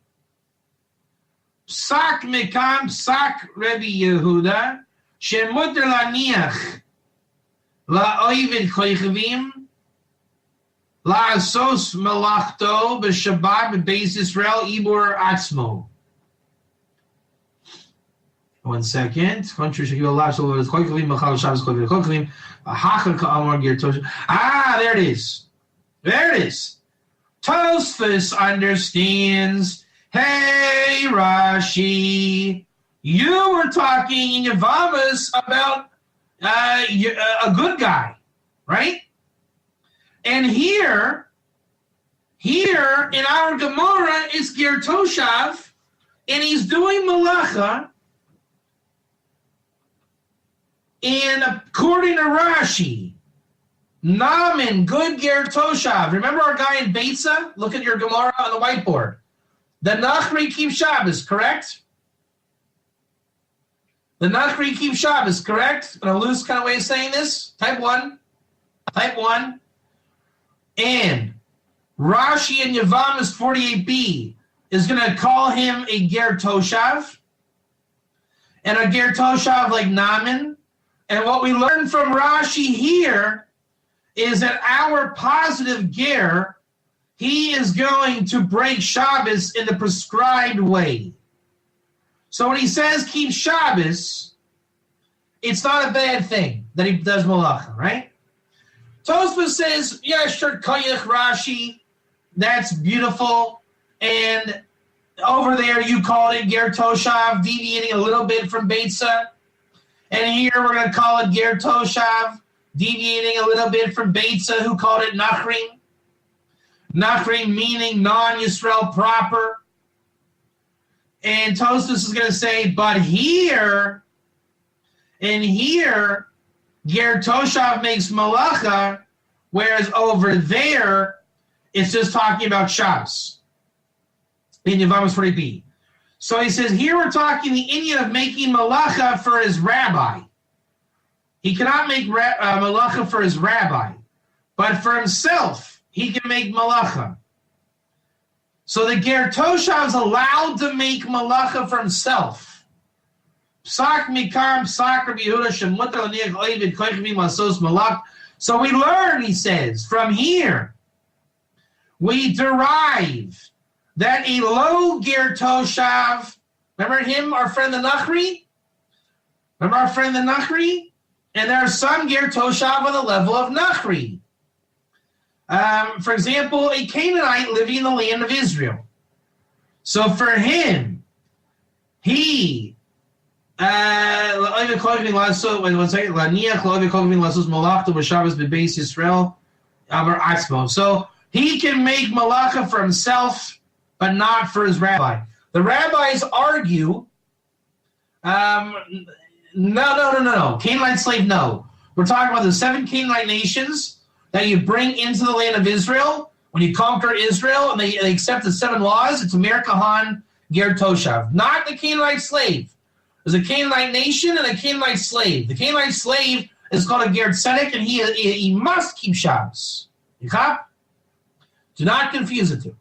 Psak mekam psak Rebbe Yehuda shemuter laniach la'oivid koichavim la'asos melachto b'Shabbat b'Beis Yisrael ibor atzmo. 1 second. There it is. There it is. Tosfos understands. Hey, Rashi, You were talking in Yavamas about a good guy, right? And here in our Gemara, it's Ger Toshav, and he's doing malacha. And according to Rashi, Naaman, good Ger Toshav. Remember our guy in Beitzah? Look at your Gemara on the whiteboard. The Nachri keeps Shabbos, correct? The Nachri keeps Shabbos, correct? In a loose kind of way of saying this. Type 1. And Rashi in Yavamas 48b is going to call him a Ger Toshav. And a Ger Toshav like Naaman. And what we learn from Rashi here is that our positive ger, he is going to break Shabbos in the prescribed way. So when he says keep Shabbos, it's not a bad thing that he does malacha, right? Tosfos says, yeah, sure, koyach Rashi, that's beautiful. And over there you call it Ger Toshav, deviating a little bit from Beitzah. And here we're going to call it Ger Toshav, deviating a little bit from Beitzah, who called it Nachrim. Nachrim meaning non-Yisrael proper. And Tosfos is going to say, but here, Ger Toshav makes malacha, whereas over there, it's just talking about Shabbos. In Yavamas 40b. So he says, here we're talking the Indian of making malacha for his rabbi. He cannot make malacha for his rabbi, but for himself, he can make malacha. So the Ger Toshav is allowed to make malacha for himself. Psak mikar, psak Rabbi Yehuda, shemutar l'niach oivid koichvi masos malach. So we learn, he says, from here, we derive that a low Ger Toshav, remember him, our friend the Nachri? And there are some Ger Toshav on the level of Nachri. For example, a Canaanite living in the land of Israel. So for him, he so he can make malacha for himself, but not for his rabbi. The rabbis argue, no. Canaanite slave, no. We're talking about the 7 Canaanite nations that you bring into the land of Israel. When you conquer Israel and they accept the 7 laws, it's Mer Kahan Ger Toshav. Not the Canaanite slave. There's a Canaanite nation and a Canaanite slave. The Canaanite slave is called a Ger Tzedek, and he must keep Shabbos. You cop? Do not confuse the two.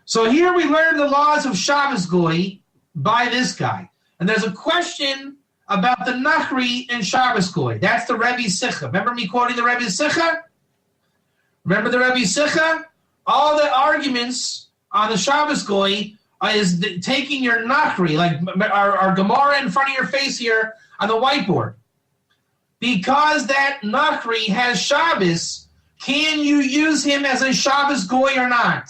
So here we learn the laws of Shabbos Goy by this guy. And there's a question about the Nachri and Shabbos Goy. That's the Rebbe Sicha. Remember me quoting the Rebbe Sicha? Remember the Rebbe Sicha? All the arguments on the Shabbos Goy is taking your Nachri, like our Gemara in front of your face here on the whiteboard. Because that Nachri has Shabbos, can you use him as a Shabbos Goy or not?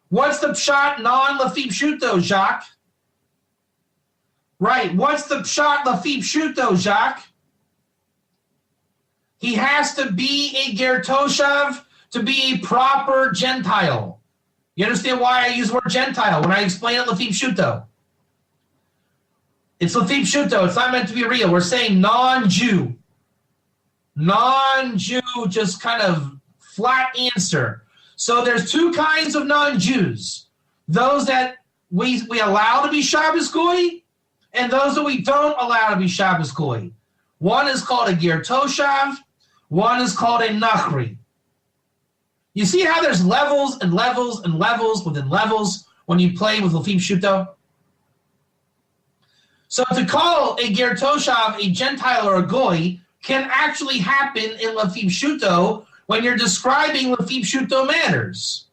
What's the pshat non-lafib shuto, Jacques? Right, what's the pshat lafib shuto, Jacques? He has to be a Ger Toshav to be a proper Gentile. You understand why I use the word Gentile when I explain it lafib shuto? It's lafib shuto. It's not meant to be real. We're saying non-Jew. Non-Jew, just kind of flat answer. So there's 2 kinds of non-Jews. Those that we allow to be Shabbos Goy, and those that we don't allow to be Shabbos Goy. One is called a Ger Toshav, one is called a Nachri. You see how there's levels and levels and levels within levels when you play with Lafib Shuto? So to call a Ger Toshav a Gentile or a Goy can actually happen in Lafib Shuto when you're describing Lafib Shuto matters.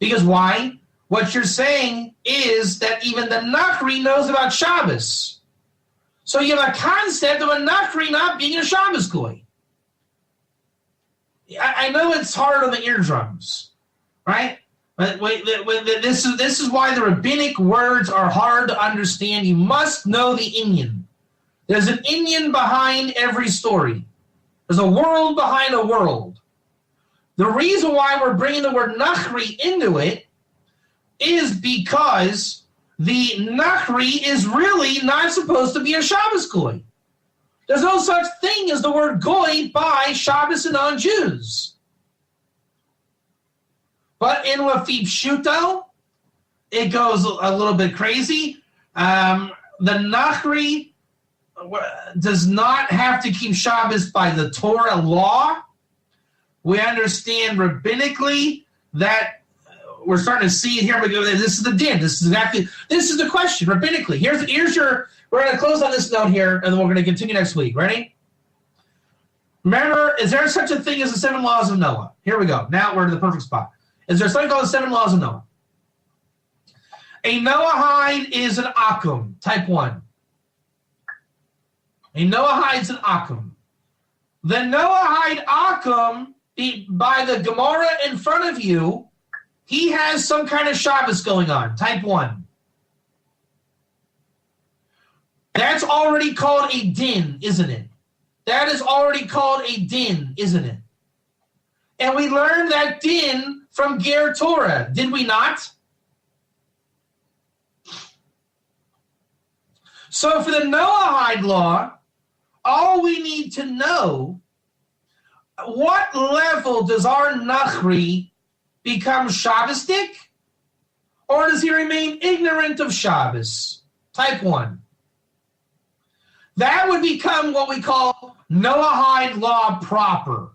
Because why? What you're saying is that even the Nachri knows about Shabbos. So you have a concept of a Nachri not being a Shabbos Goy. I know it's hard on the eardrums, right? This is why the rabbinic words are hard to understand. You must know the inyan. There's an inyan behind every story. There's a world behind a world. The reason why we're bringing the word nachri into it is because the nachri is really not supposed to be a Shabbos goy. There's no such thing as the word goy by Shabbos and non-Jews. But in Lafib Shuto, it goes a little bit crazy. The nachri does not have to keep Shabbos by the Torah law. We understand rabbinically that we're starting to see it here. This is the din. This is the question rabbinically. We're going to close on this note here, and then we're going to continue next week. Ready? Remember, is there such a thing as the 7 laws of Noah? Here we go. Now we're in the perfect spot. Is there something called the 7 laws of Noah? A Noahide is an akum, type 1. A Noahide is an akum. The Noahide akum, by the Gemara in front of you, he has some kind of Shabbos going on, type 1. That's already called a din, isn't it? That is already called a din, isn't it? And we learned that din from Ger Torah, did we not? So for the Noahide law, all we need to know, what level does our nachri become Shabbosdik? Or does he remain ignorant of Shabbos? Type 1. That would become what we call Noahide law proper.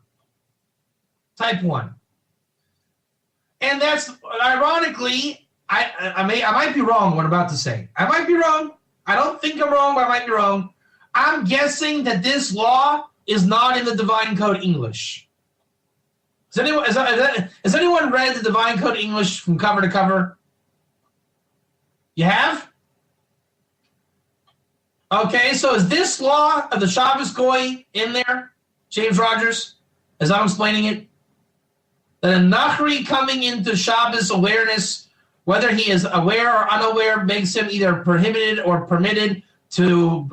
Type 1. And that's, ironically, I might be wrong what I'm about to say. I might be wrong. I don't think I'm wrong, but I might be wrong. I'm guessing that this law is not in the Divine Code English. Has anyone read the Divine Code English from cover to cover? You have? Okay, so is this law of the Shabbos goy in there, James Rogers, as I'm explaining it? That a nachri coming into Shabbos awareness, whether he is aware or unaware, makes him either prohibited or permitted to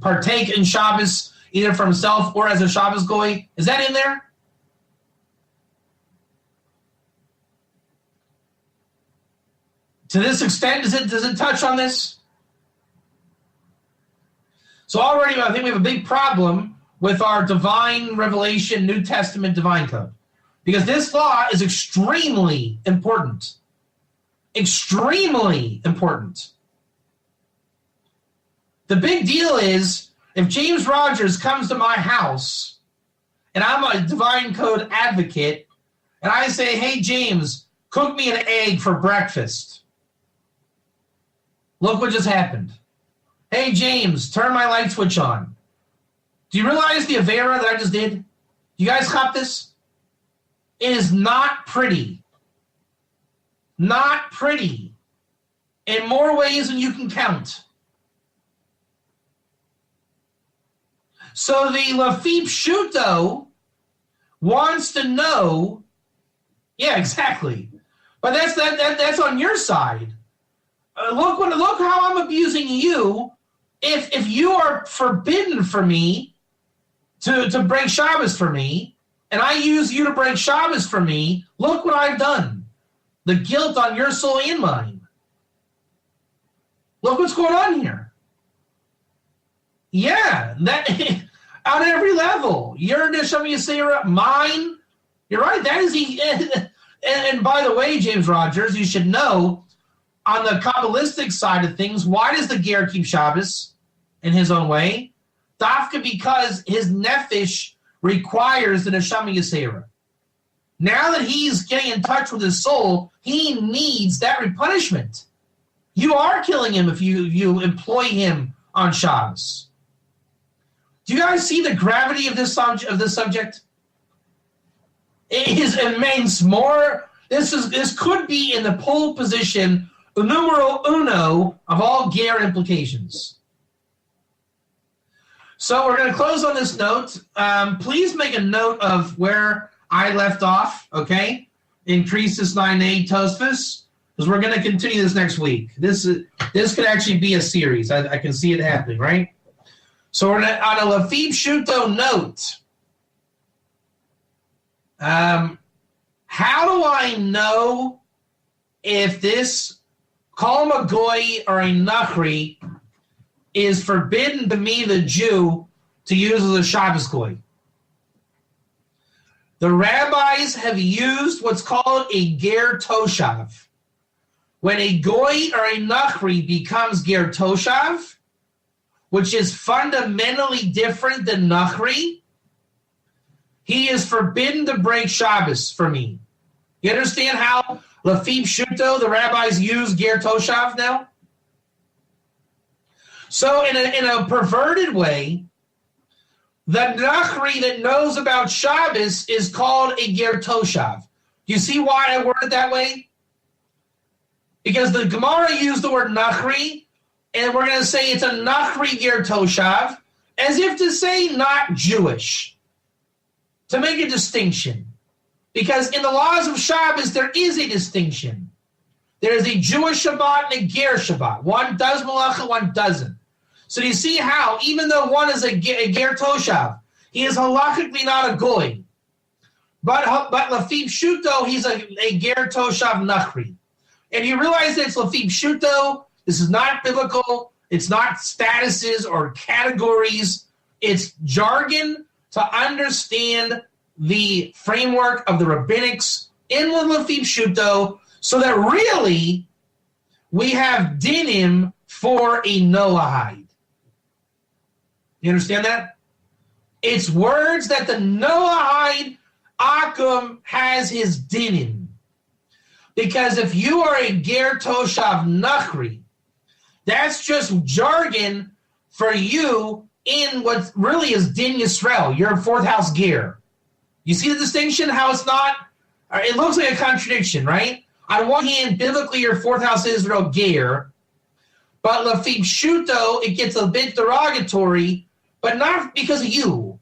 partake in Shabbos, either for himself or as a Shabbos goy. Is that in there? To this extent, does it touch on this? So already I think we have a big problem with our divine revelation, New Testament divine code. Because this law is extremely important. Extremely important. The big deal is, if James Rogers comes to my house, and I'm a divine code advocate, and I say, hey, James, cook me an egg for breakfast. Look what just happened. Hey, James, turn my light switch on. Do you realize the Avera that I just did? You guys cop this? It is not pretty. Not pretty. In more ways than you can count. So the Lafib Shuto wants to know, yeah, exactly. But that's on your side. Look how I'm abusing you. If you are forbidden for me to break Shabbos for me, and I use you to break Shabbos for me, look what I've done. The guilt on your soul and mine. Look what's going on here. Yeah, that on every level. Your Neshama Yisera, mine. You're right. That is and by the way, James Rogers, you should know, on the Kabbalistic side of things, why does the Ger keep Shabbos in his own way? Dafka because his nefesh requires the Neshama Yisera. Now that he's getting in touch with his soul, he needs that replenishment. You are killing him if you employ him on Shabbos. Do you guys see the gravity of this subject? It is immense. This could be in the pole position, numero uno of all Ger implications. So we're going to close on this note. Please make a note of where I left off, okay? in Krisis 9a Tosfos, because we're going to continue this next week. This could actually be a series. I can see it happening, right? So we're on a Lafib Shuto note. How do I know if this Kol a Goy or a Nachri is forbidden to me, the Jew, to use as a Shabbos Goy? The rabbis have used what's called a Ger Toshav. When a Goy or a Nachri becomes Ger Toshav, which is fundamentally different than Nachri, he is forbidden to break Shabbos for me. You understand how Lafib Shuto, the rabbis, use Ger Toshav now? So in a perverted way, the Nachri that knows about Shabbos is called a Ger Toshav. Do you see why I word it that way? Because the Gemara used the word Nachri, and we're going to say it's a Nachri Ger Toshav, as if to say not Jewish, to make a distinction. Because in the laws of Shabbos, there is a distinction. There is a Jewish Shabbat and a Ger Shabbat. One does Malacha, one doesn't. So do you see how, even though one is a Ger Toshav, he is halachically not a Goy. But Lafib Shuto, he's a Ger Toshav Nachri. And you realize that it's Lafib Shuto. This is not biblical. It's not statuses or categories. It's jargon to understand the framework of the rabbinics in Lafib Shuto, so that really we have Dinim for a Noahide. You understand that? It's words that the Noahide Akum has his Dinim. Because if you are a Ger Toshav Nachri, that's just jargon for you in what really is Din Yisrael. You're a fourth house Ger. You see the distinction? How it's not? It looks like a contradiction, right? On one hand, biblically, you're fourth house Israel Ger. But Lafib Shuto, it gets a bit derogatory, but not because of you.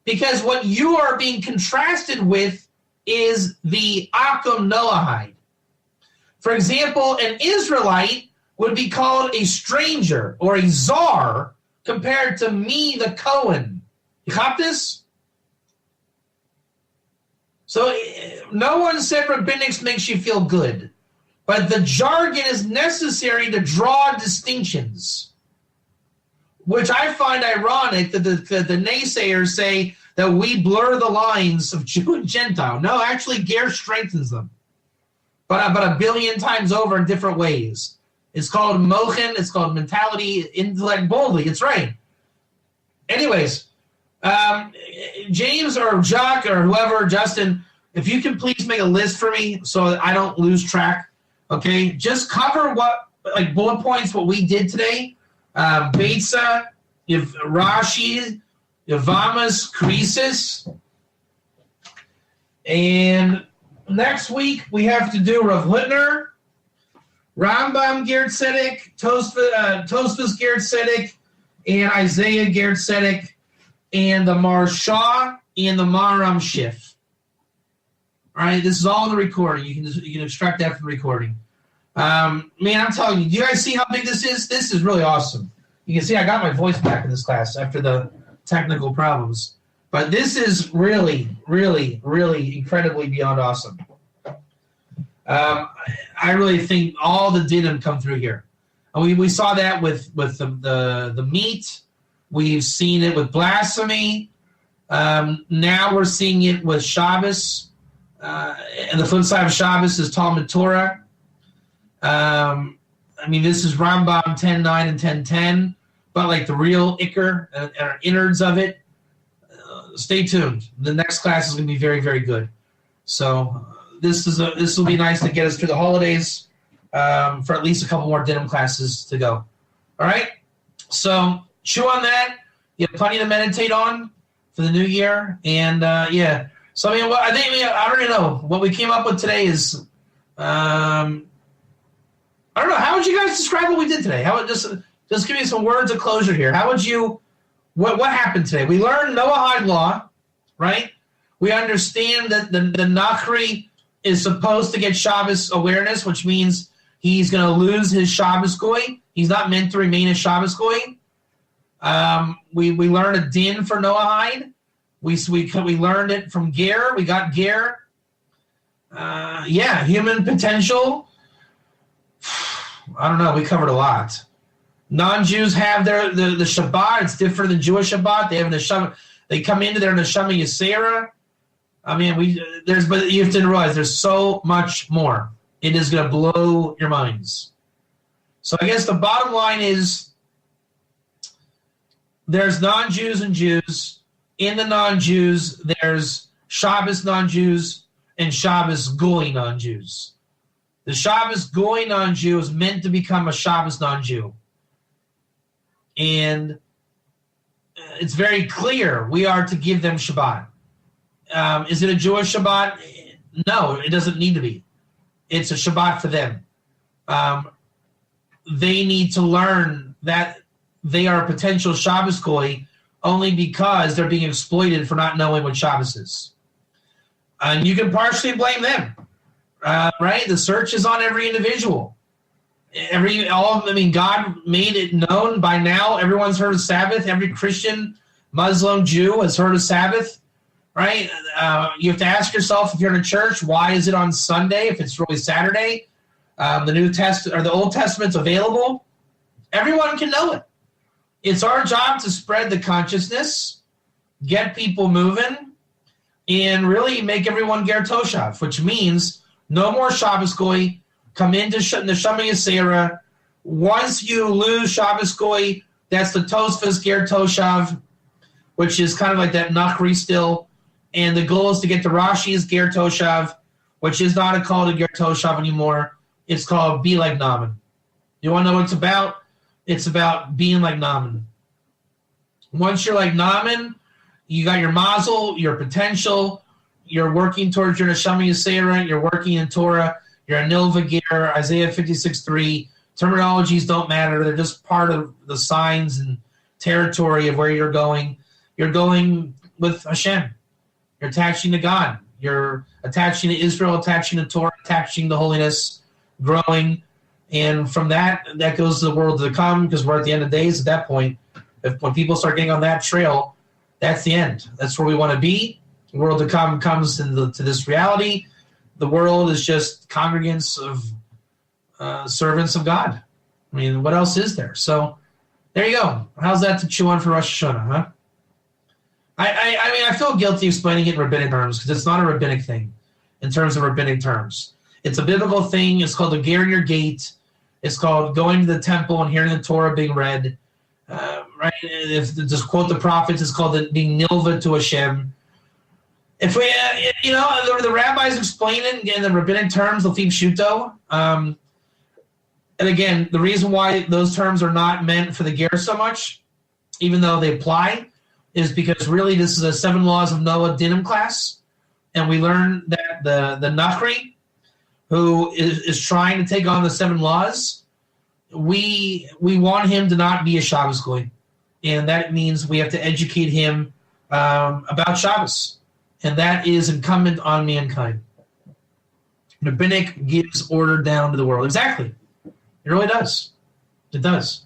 Because what you are being contrasted with is the Akum Noahide. For example, an Israelite would be called a stranger or a czar compared to me, the Cohen. You caught this? So no one said rabbinics makes you feel good. But the jargon is necessary to draw distinctions, which I find ironic that the naysayers say that we blur the lines of Jew and Gentile. No, actually, Ger strengthens them, but a billion times over in different ways. It's called mochen. It's called mentality, intellect, boldly. It's right. Anyways, James or Jacques or whoever, Justin, if you can please make a list for me so that I don't lose track. Okay, just cover what, like bullet points, what we did today. Beitzah, Rashi, Yavamas, Krisis. And next week we have to do Rav Littner, Rambam Ger Tzedek, Tosfos Ger Tzedek, and Isaiah Ger Tzedek, and the Marsha and the Maram Shif. All right, this is all in the recording. You can extract that from the recording. Man, I'm telling you, do you guys see how big this is? This is really awesome. You can see I got my voice back in this class after the technical problems. But this is really, really, really incredibly beyond awesome. I really think all the dinim come through here. And we saw that with the meat. We've seen it with blasphemy. Now we're seeing it with Shabbos. And the flip side of Shabbos is Talmud Torah. This is Rambam 10.9 and 10.10, but like the real Iker and innards of it. Stay tuned. The next class is going to be very, very good. So this will be nice to get us through the holidays for at least a couple more Dinim classes to go. All right? So chew on that. You have plenty to meditate on for the new year. And, yeah. So, I don't know. What we came up with today is, I don't know. How would you guys describe what we did today? How would just give me some words of closure here. How would you, what happened today? We learned Noahide law, right? We understand that the Nachri is supposed to get Shabbos awareness, which means he's going to lose his Shabbos goy. He's not meant to remain a Shabbos goy. We learned a din for Noahide. We learned it from Ger. We got Ger. Human potential. I don't know. We covered a lot. Non-Jews have the Shabbat. It's different than Jewish Shabbat. They have Neshama. They come into their Neshama Yisera. I mean, but you have to realize there's so much more. It is going to blow your minds. So I guess the bottom line is there's non-Jews and Jews. In the non-Jews, there's Shabbos non-Jews and Shabbos goy non-Jews. The Shabbos goy non-Jew is meant to become a Shabbos non-Jew. And it's very clear we are to give them Shabbat. Is it a Jewish Shabbat? No, it doesn't need to be. It's a Shabbat for them. They need to learn that they are a potential Shabbos goy only because they're being exploited for not knowing what Shabbos is. And you can partially blame them, right? The search is on every individual. God made it known by now. Everyone's heard of Sabbath. Every Christian, Muslim, Jew has heard of Sabbath, right? You have to ask yourself if you're in a church, why is it on Sunday if it's really Saturday? The New Testament or the Old Testament's available. Everyone can know it. It's our job to spread the consciousness, get people moving, and really make everyone Ger Toshav, which means no more Shabbos goy. Come into Neshama Yisera. Once you lose Shabbos goy, that's the Tosfos Ger Toshav, which is kind of like that Nachri still. And the goal is to get to Rashi's Ger Toshav, which is not called a Ger Toshav anymore. It's called Be Like Naaman. You want to know what it's about? It's about being like Naaman. Once you're like Naaman, you got your mazel, your potential, you're working towards your Neshama Yisera, you're working in Torah, you're a Nilva Ger, Isaiah 56:3. Terminologies don't matter. They're just part of the signs and territory of where you're going. You're going with Hashem. You're attaching to God. You're attaching to Israel, attaching to Torah, attaching to holiness, growing. And from that goes to the world to come, because we're at the end of days at that point. When people start getting on that trail, that's the end. That's where we want to be. The world to come comes to this reality. The world is just congregants of servants of God. I mean, what else is there? So there you go. How's that to chew on for Rosh Hashanah, huh? I mean, I feel guilty explaining it in rabbinic terms because it's not a rabbinic thing in terms of rabbinic terms. It's a biblical thing. It's called the Ger in your gate. It's called going to the temple and hearing the Torah being read. Right? If just quote the prophets, it's called being nilva to Hashem. If we, the rabbis explain it in the rabbinic terms, l'fi pshuto. And again, the reason why those terms are not meant for the ger so much, even though they apply, is because really this is a 7 Laws of Noah Dinim class, and we learn that the Nachri, who is trying to take on the 7 laws, we want him to not be a Shabbos goy, and that means we have to educate him about Shabbos. And that is incumbent on mankind. Rabbinic gives order down to the world. Exactly. It really does. It does.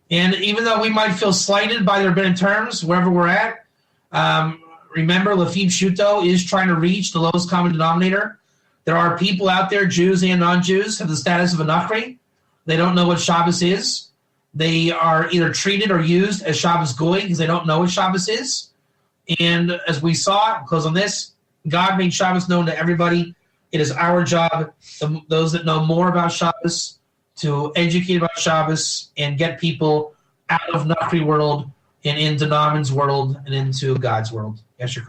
And even though we might feel slighted by the rabbinic terms, wherever we're at, remember, l'fi pshuto is trying to reach the lowest common denominator. There are people out there, Jews and non-Jews, have the status of a nachri. They don't know what Shabbos is. They are either treated or used as Shabbos goy because they don't know what Shabbos is. And as we saw, close on this, God made Shabbos known to everybody. It is our job, those that know more about Shabbos, to educate about Shabbos and get people out of Nachri world and into Naaman's world and into God's world. Yes, your